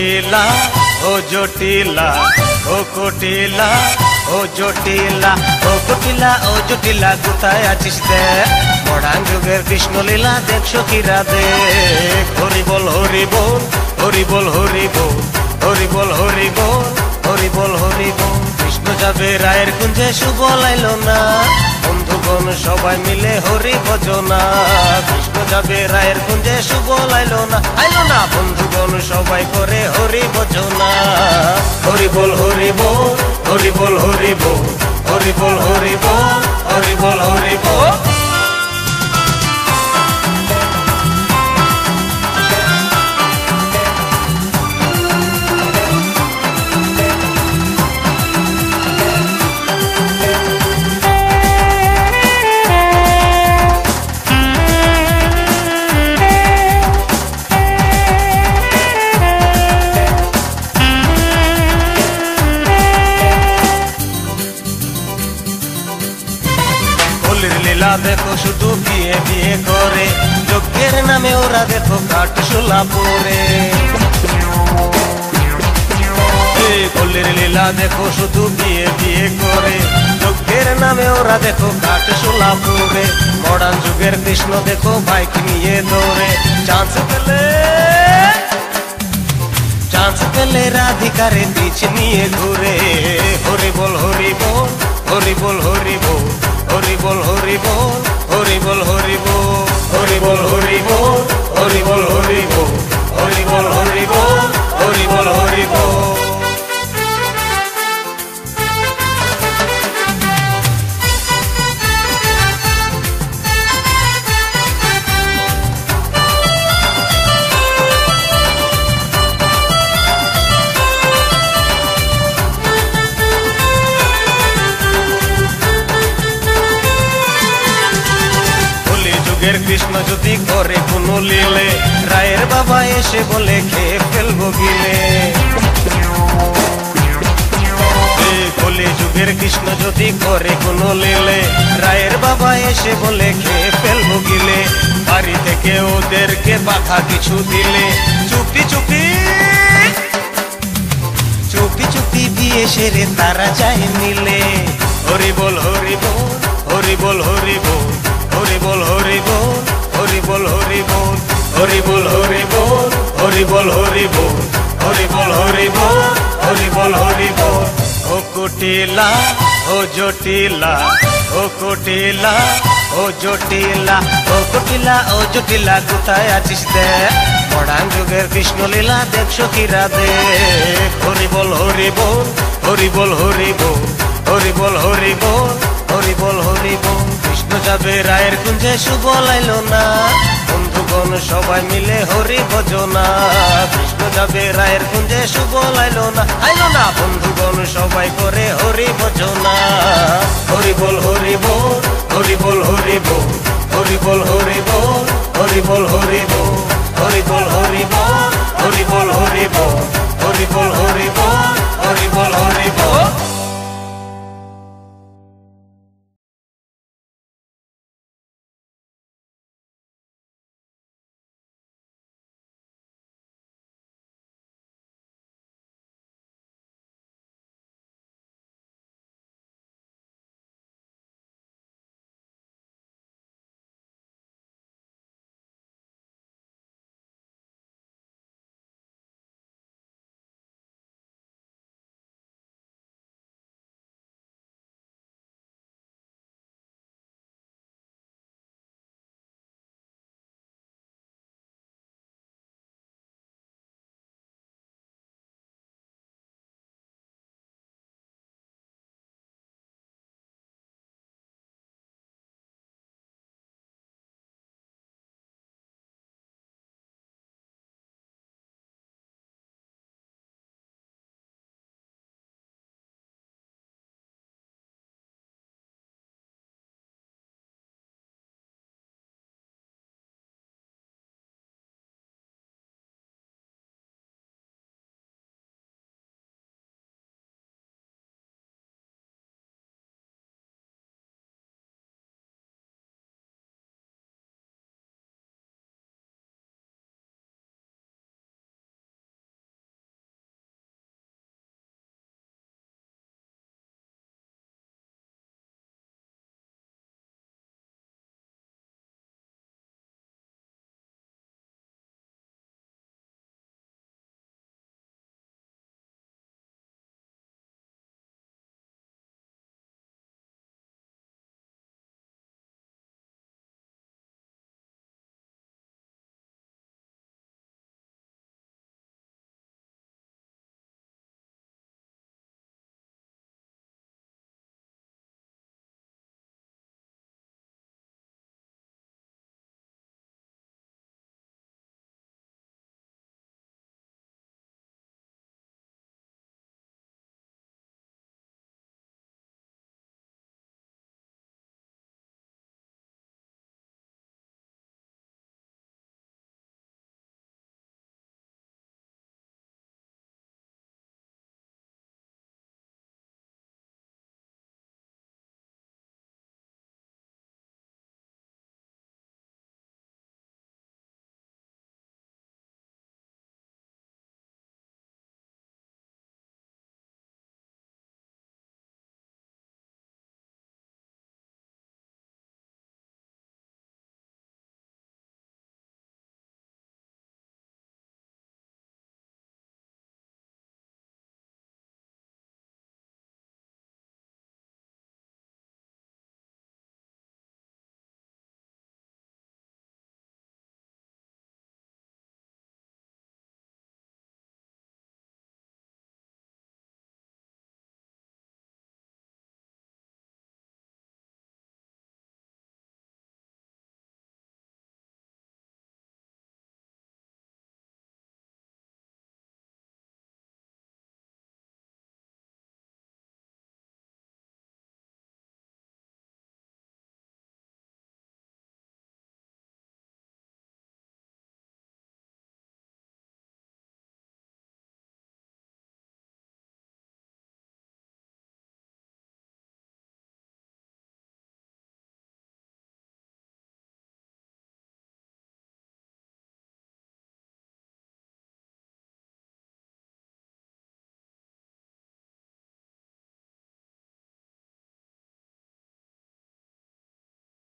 কুটিলা ও জটিলা ও কুটিলা ও জটিলা ও কুটিলা ও জটিলা কোথায় আছিস দেখ মডার্ন যুগের কৃষ্ণলীলা দেখ সখীরা দেখ হরি বল হরি বল হরি বল হরি বল হরি বল হরি বল হরি বল হরি বল কৃষ্ণ যাবে রায়ের কুঞ্জে শুভ লাইলো না বন্ধুগণ সবাই মিলে হরি ভজনা কৃষ্ণ যাবে রায়ের কুঞ্জে শুভ লাইলো না আইলো না বন্ধুগণ সবাই করে হরি ভজনা হরি বল হরি বল হরি বল হরি বল হরি বল হরি বল হরি বল হরি বল লীলা দেখো শুধু বিয়ে বিয়ে করে যজ্ঞের নামে ওরা দেখো কাঠশোলা পরে কলির লীলা দেখো শুধু বিয়ে বিয়ে করে যজ্ঞের নামে ওরা দেখো কাঠশোলা পরে মডার্ন যুগের কৃষ্ণ দেখো বাইক নিয়ে দৌড়ে চান্স পেলে রাধিকারে পিছ নিয়ে ঘুরে হরি বল হরি বল হরি বল হরি বল হরি বল হরি বল হরি বল হরি বল হরি বল হরি বল হরি বল হরি বল হরি বল হরি বল হরি বল হরি বল কৃষ্ণ যদি করে কোনো লীলে রায়ের বাবা এসে বলে খেয়ে ফেলবো গিলে কলি যুগের কৃষ্ণ যদি করে কোনো লীলে রায়ের বাবা এসে বলে খেয়ে ফেলবো গিলে বাড়ি থেকে ওদেরকে পাখা কিছু দিলে চুপি চুপি চুপি চুপি বিয়ে সেরে তারা যায় মিলে হরি বল হরি বল হরি বল হরি বল হরি বল হরি বল হরি বল হরি বল হরি বল হরি বল হরি বল হরি বল হরি বল হরি বল হরি বল হরি বল ও কুটিলা ও জটিলা ও কুটিলা ও জটিলা ও কুটিলা ও জটিলা কোথায় আছিস দেখ মডার্ন যুগের কৃষ্ণলীলা দেখ সখীরা দেখ হরি বল হরি বল হরি বল হরি বল হরি বল হরি বল হরি বল হরি বল কৃষ্ণ যাবে রায়ের কুঞ্জে শুভ লাইলো না বন্ধুগণ সবাই মিলে হরি ভজনা কৃষ্ণ যাবে রায়ের কুঞ্জে শুভ লাইলো না আইলো না বন্ধুগণ সবাই করে হরি ভজনা হরি বল হরি বল হরি বল হরি বল হরি বল হরি বল হরি বল হরি